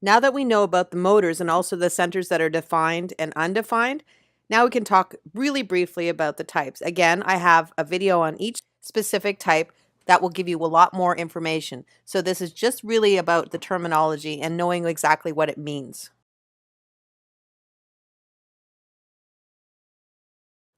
Now that we know about the motors and also the centers that are defined and undefined, now we can talk really briefly about the types. Again, I have a video on each specific type that will give you a lot more information. So this is just really about the terminology and knowing exactly what it means.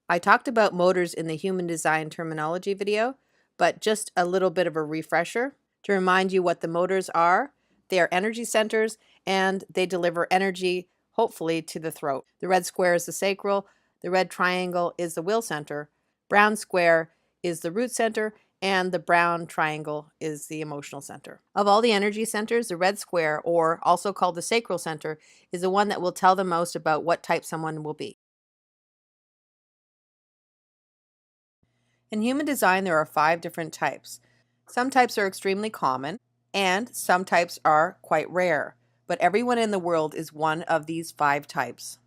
I talked about motors in the human design terminology video, but just a little bit of a refresher to remind you what the motors are. They are energy centers and they deliver energy, hopefully, to the throat. The red square is the sacral, the red triangle is the will center, brown square is the root center, and the brown triangle is the emotional center. Of all the energy centers, the red square, or also called the sacral center, is the one that will tell the most about what type someone will be. In human design, there are 5 different types. Some types are extremely common, and some types are quite rare, but everyone in the world is one of these 5 types.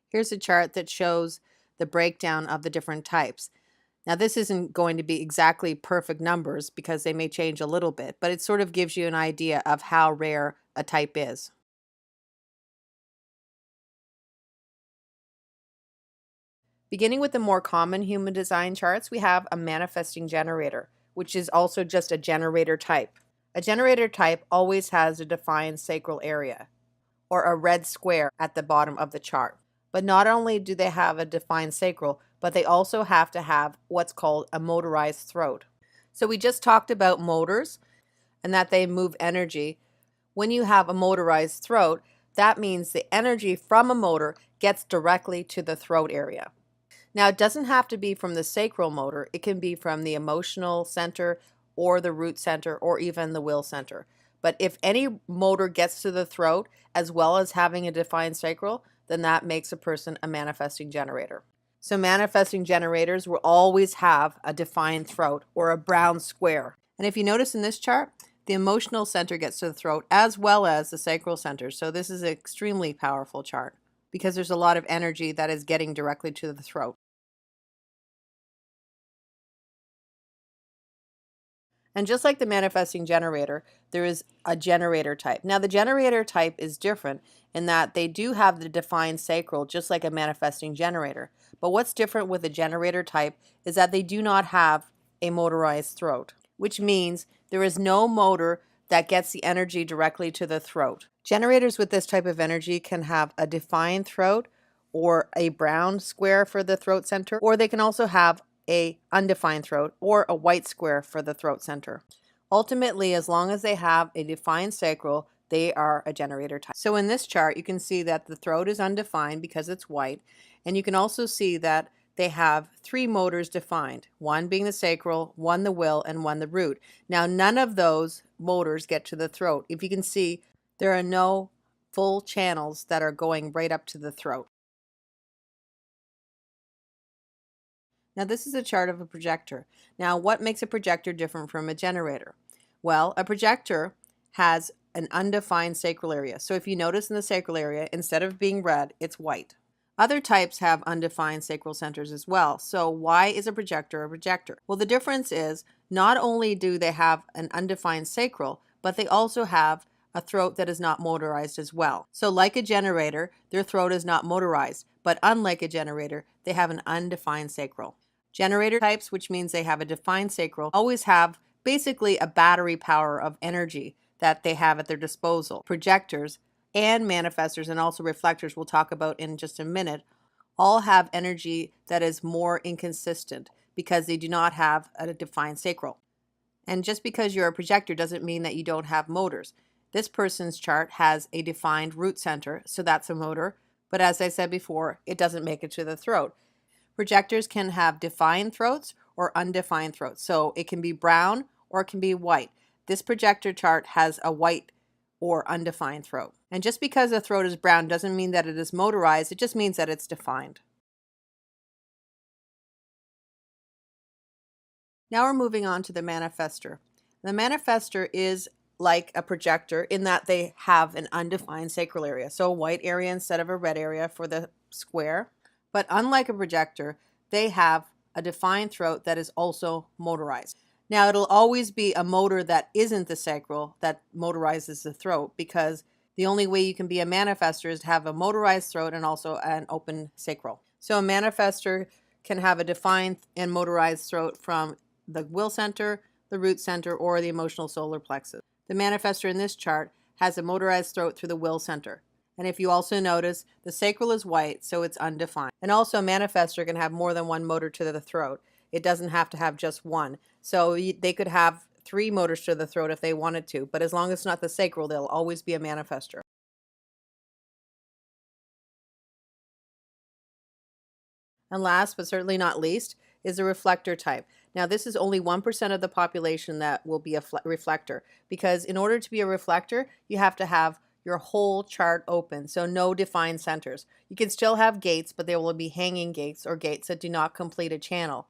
Here's a chart that shows the breakdown of the different types. Now, this isn't going to be exactly perfect numbers because they may change a little bit, but it sort of gives you an idea of how rare a type is. Beginning with the more common human design charts, we have a manifesting generator, which is also just a generator type. A generator type always has a defined sacral area, or a red square at the bottom of the chart. But not only do they have a defined sacral, but they also have to have what's called a motorized throat. So we just talked about motors and that they move energy. When you have a motorized throat, that means the energy from a motor gets directly to the throat area. Now, it doesn't have to be from the sacral motor. It can be from the emotional center or the root center or even the will center. But if any motor gets to the throat as well as having a defined sacral, then that makes a person a manifesting generator. So manifesting generators will always have a defined throat or a brown square. And if you notice in this chart, the emotional center gets to the throat as well as the sacral center. So this is an extremely powerful chart because there's a lot of energy that is getting directly to the throat. And just like the manifesting generator, there is a generator type. Now, the generator type is different in that they do have the defined sacral, just like a manifesting generator. But what's different with a generator type is that they do not have a motorized throat, which means there is no motor that gets the energy directly to the throat. Generators with this type of energy can have a defined throat or a brown square for the throat center, or they can also have a undefined throat or a white square for the throat center. Ultimately, as long as they have a defined sacral, they are a generator type. So in this chart, you can see that the throat is undefined because it's white, and you can also see that they have 3 motors defined, one being the sacral, one the will, and one the root. Now, none of those motors get to the throat. If you can see, there are no full channels that are going right up to the throat. Now, this is a chart of a projector. Now, what makes a projector different from a generator? Well, a projector has an undefined sacral area. So if you notice in the sacral area, instead of being red, it's white. Other types have undefined sacral centers as well. So why is a projector a projector? Well, the difference is not only do they have an undefined sacral, but they also have a throat that is not motorized as well. So like a generator, their throat is not motorized, but unlike a generator, they have an undefined sacral. Generator types, which means they have a defined sacral, always have basically a battery power of energy that they have at their disposal. Projectors and manifestors and also reflectors, we'll talk about in just a minute, all have energy that is more inconsistent because they do not have a defined sacral. And just because you're a projector doesn't mean that you don't have motors. This person's chart has a defined root center, so that's a motor. But as I said before, it doesn't make it to the throat. Projectors can have defined throats or undefined throats. So it can be brown or it can be white. This projector chart has a white or undefined throat. And just because the throat is brown doesn't mean that it is motorized. It just means that it's defined. Now we're moving on to the manifestor. The manifestor is like a projector in that they have an undefined sacral area. So a white area instead of a red area for the square. But unlike a projector, they have a defined throat that is also motorized. Now, it'll always be a motor that isn't the sacral that motorizes the throat, because the only way you can be a manifestor is to have a motorized throat and also an open sacral. So a manifestor can have a defined and motorized throat from the will center, the root center, or the emotional solar plexus. The manifestor in this chart has a motorized throat through the will center. And if you also notice, the sacral is white, so it's undefined. And also, a manifestor can have more than one motor to the throat. It doesn't have to have just one. So they could have 3 motors to the throat if they wanted to, but as long as it's not the sacral, they'll always be a manifestor. And last but certainly not least is the reflector type. Now, this is only 1% of the population that will be a reflector, because in order to be a reflector, you have to have your whole chart open, so no defined centers. You can still have gates, but there will be hanging gates or gates that do not complete a channel.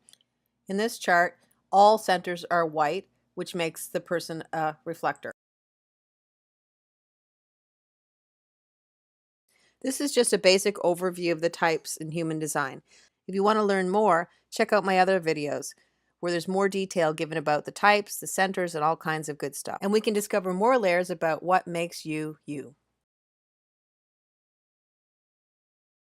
In this chart, all centers are white, which makes the person a reflector. This is just a basic overview of the types in human design. If you want to learn more, check out my other videos where there's more detail given about the types, the centers, and all kinds of good stuff. And we can discover more layers about what makes you, you.